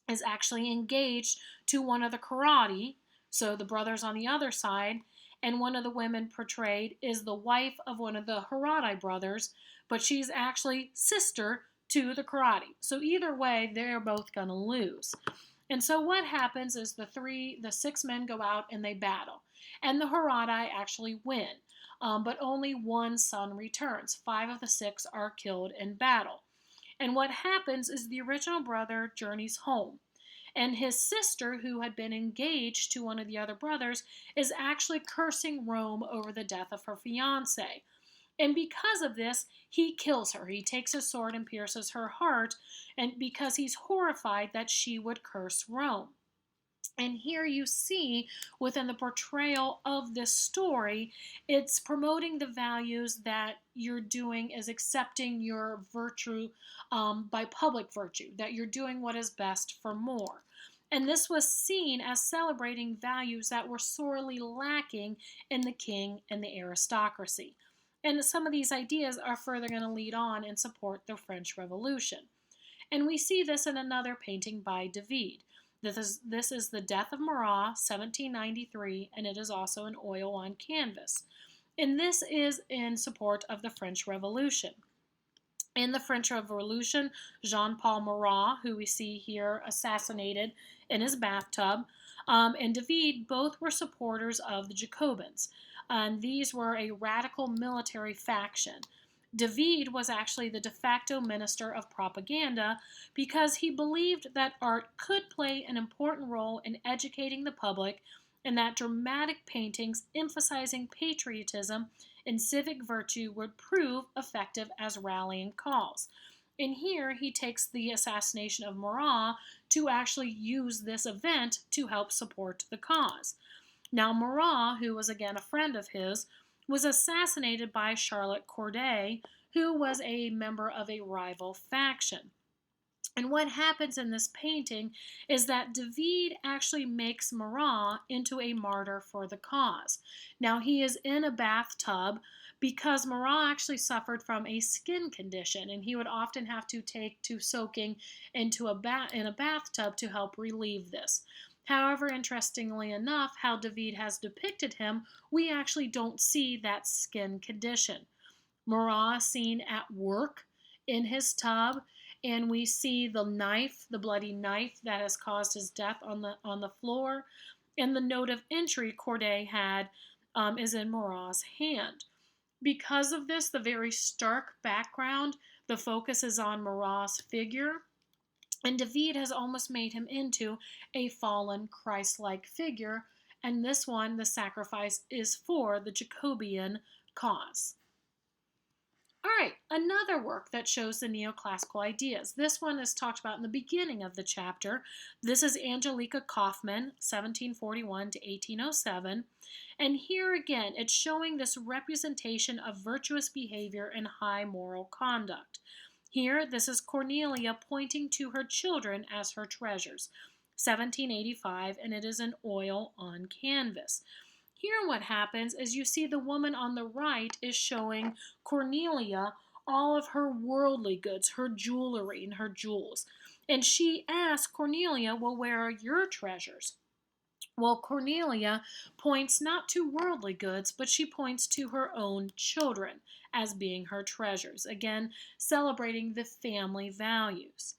is actually engaged to one of the Carati, so the brothers on the other side, and one of the women portrayed is the wife of one of the Herati brothers, but she's actually sister to the Carati. So either way, they're both going to lose. And so what happens is the six men go out and they battle. And the Herati actually win. But only one son returns. 5 of the 6 are killed in battle. And what happens is the original brother journeys home. And his sister, who had been engaged to one of the other brothers, is actually cursing Rome over the death of her fiancé. And because of this, he kills her. He takes his sword and pierces her heart, and because he's horrified that she would curse Rome. And here you see, within the portrayal of this story, it's promoting the values that you're doing is accepting your virtue by public virtue, that you're doing what is best for more. And this was seen as celebrating values that were sorely lacking in the king and the aristocracy. And some of these ideas are further going to lead on and support the French Revolution. And we see this in another painting by David. This is The Death of Marat, 1793, and it is also an oil on canvas. And this is in support of the French Revolution. In the French Revolution, Jean-Paul Marat, who we see here assassinated in his bathtub, and David both were supporters of the Jacobins. And these were a radical military faction. David was actually the de facto minister of propaganda because he believed that art could play an important role in educating the public and that dramatic paintings emphasizing patriotism and civic virtue would prove effective as rallying calls. And here he takes the assassination of Marat to actually use this event to help support the cause. Now Marat, who was again a friend of his, was assassinated by Charlotte Corday, who was a member of a rival faction. And what happens in this painting is that David actually makes Marat into a martyr for the cause. Now he is in a bathtub because Marat actually suffered from a skin condition, and he would often have to take to soaking into in a bathtub to help relieve this. However, interestingly enough, how David has depicted him, we actually don't see that skin condition. Marat seen at work in his tub, and we see the knife, the bloody knife that has caused his death on the floor, and the note of entry Corday had is in Marat's hand. Because of this, the very stark background, the focus is on Marat's figure, and David has almost made him into a fallen Christ-like figure, and this one, the sacrifice, is for the Jacobean cause. All right, another work that shows the neoclassical ideas. This one is talked about in the beginning of the chapter. This is Angelica Kaufman, 1741 to 1807. And here again, it's showing this representation of virtuous behavior and high moral conduct. Here, this is Cornelia pointing to her children as her treasures, 1785, and it is in oil on canvas. Here, what happens is you see the woman on the right is showing Cornelia all of her worldly goods, her jewelry and her jewels. And she asks Cornelia, well, where are your treasures? Well, Cornelia points not to worldly goods, but she points to her own children as being her treasures. Again, celebrating the family values.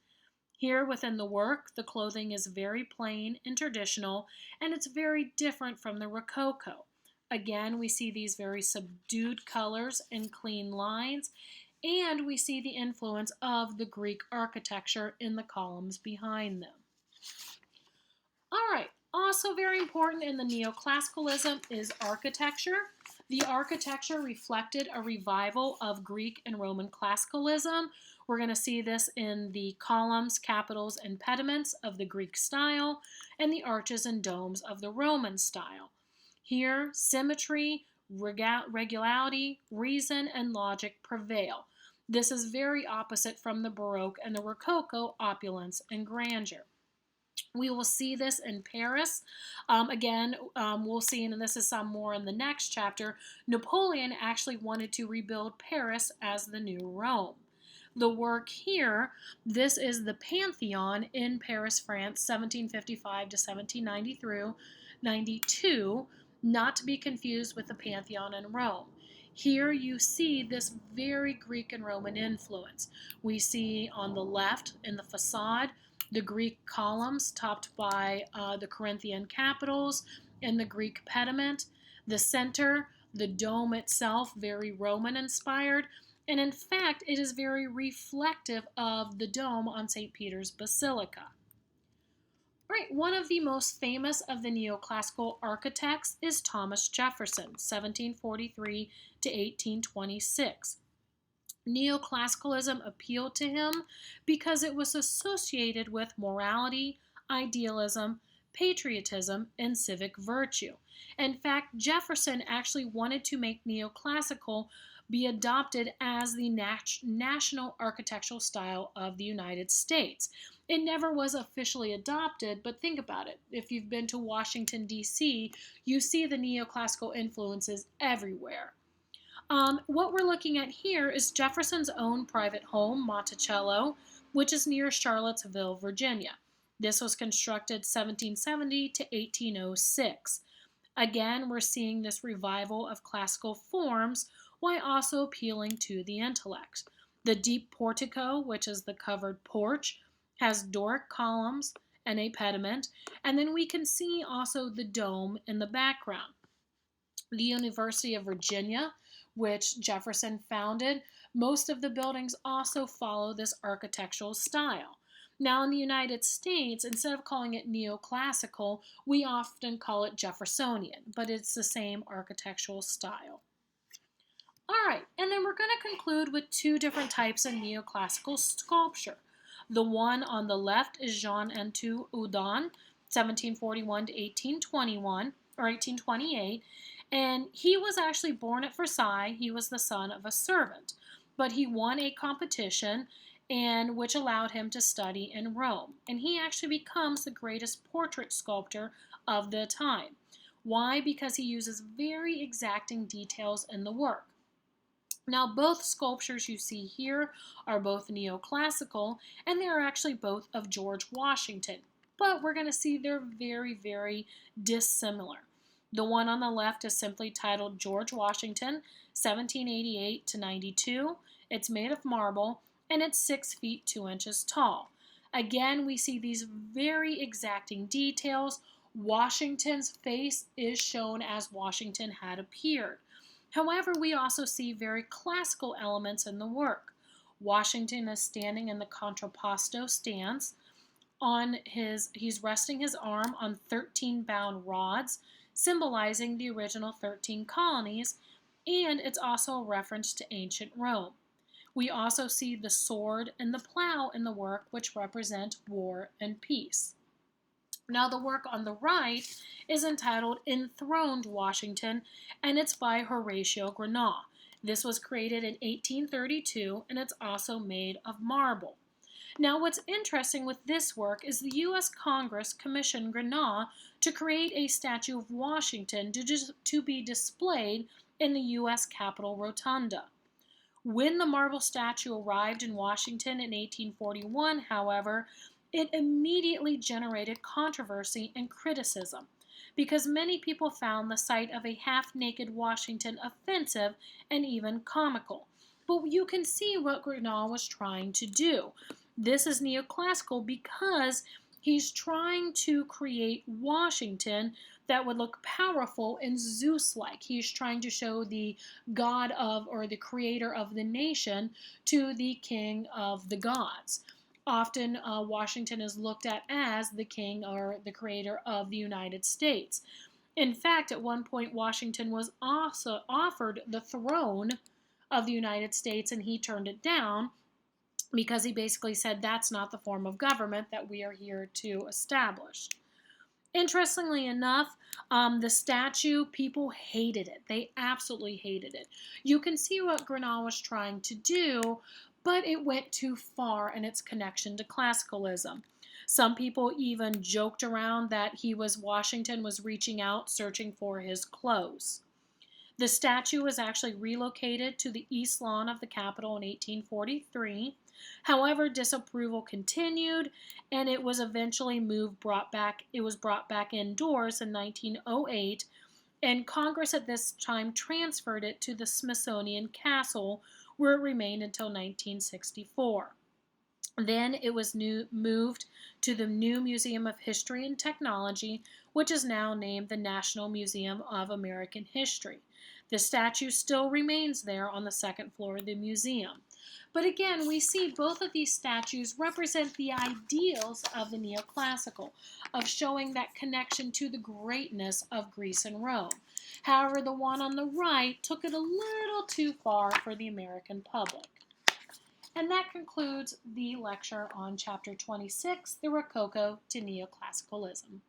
Here within the work, the clothing is very plain and traditional, and it's very different from the Rococo. Again, we see these very subdued colors and clean lines, and we see the influence of the Greek architecture in the columns behind them. All right, also very important in the neoclassicalism is architecture. The architecture reflected a revival of Greek and Roman classicalism. We're going to see this in the columns, capitals, and pediments of the Greek style and the arches and domes of the Roman style. Here, symmetry, regularity, reason, and logic prevail. This is very opposite from the Baroque and the Rococo opulence and grandeur. We will see this in Paris. We'll see, and this is some more in the next chapter, Napoleon actually wanted to rebuild Paris as the new Rome. The work here, this is the Pantheon in Paris, France, 1755 to 1792, not to be confused with the Pantheon in Rome. Here you see this very Greek and Roman influence. We see on the left in the facade the Greek columns topped by the Corinthian capitals and the Greek pediment. The center, the dome itself, very Roman inspired. And in fact, it is very reflective of the dome on St. Peter's Basilica. All right, one of the most famous of the neoclassical architects is Thomas Jefferson, 1743 to 1826. Neoclassicalism appealed to him because it was associated with morality, idealism, patriotism, and civic virtue. In fact, Jefferson actually wanted to make neoclassical be adopted as the national architectural style of the United States. It never was officially adopted, but think about it. If you've been to Washington, D.C., you see the neoclassical influences everywhere. What we're looking at here is Jefferson's own private home, Monticello, which is near Charlottesville, Virginia. This was constructed 1770 to 1806. Again, we're seeing this revival of classical forms while also appealing to the intellect. The deep portico, which is the covered porch, has Doric columns and a pediment, and then we can see also the dome in the background. The University of Virginia, which Jefferson founded, most of the buildings also follow this architectural style. Now in the United States, instead of calling it neoclassical, we often call it Jeffersonian, but it's the same architectural style. All right, and then we're going to conclude with two different types of neoclassical sculpture. The one on the left is Jean-Antoine Houdon, 1741 to 1821, or 1828, and he was actually born at Versailles. He was the son of a servant, but he won a competition and which allowed him to study in Rome. And he actually becomes the greatest portrait sculptor of the time. Why? Because he uses very exacting details in the work. Now, both sculptures you see here are both neoclassical, and they are actually both of George Washington. But we're going to see they're very, very dissimilar. The one on the left is simply titled George Washington, 1788 to 92. It's made of marble, and it's 6 feet 2 inches tall. Again, we see these very exacting details. Washington's face is shown as Washington had appeared. However, we also see very classical elements in the work. Washington is standing in the contrapposto stance. He's resting his arm on 13 bound rods, symbolizing the original 13 colonies, and it's also a reference to ancient Rome. We also see the sword and the plow in the work, which represent war and peace. Now, the work on the right is entitled Enthroned Washington, and it's by Horatio Grenat. This was created in 1832, and it's also made of marble. Now, what's interesting with this work is the U.S. Congress commissioned Grenat to create a statue of Washington to be displayed in the U.S. Capitol Rotunda. When the marble statue arrived in Washington in 1841, however, it immediately generated controversy and criticism because many people found the sight of a half-naked Washington offensive and even comical. But you can see what Grenat was trying to do. This is neoclassical because he's trying to create Washington that would look powerful and Zeus-like. He's trying to show the god of, or the creator of the nation, to the king of the gods. Often Washington is looked at as the king or the creator of the United States. In fact, at one point, Washington was also offered the throne of the United States, and he turned it down because he basically said that's not the form of government that we are here to establish. Interestingly enough, the statue, people hated it. They absolutely hated it. You can see what Grenat was trying to do, but it went too far in its connection to classicalism. Some people even joked around that Washington was reaching out, searching for his clothes. The statue was actually relocated to the East Lawn of the Capitol in 1843. However, disapproval continued, and it was eventually brought back indoors in 1908, and Congress at this time transferred it to the Smithsonian Castle, where it remained until 1964. Then it was moved to the new Museum of History and Technology, which is now named the National Museum of American History. The statue still remains there on the second floor of the museum. But again, we see both of these statues represent the ideals of the neoclassical, of showing that connection to the greatness of Greece and Rome. However, the one on the right took it a little too far for the American public. And that concludes the lecture on Chapter 26, the Rococo to Neoclassicalism.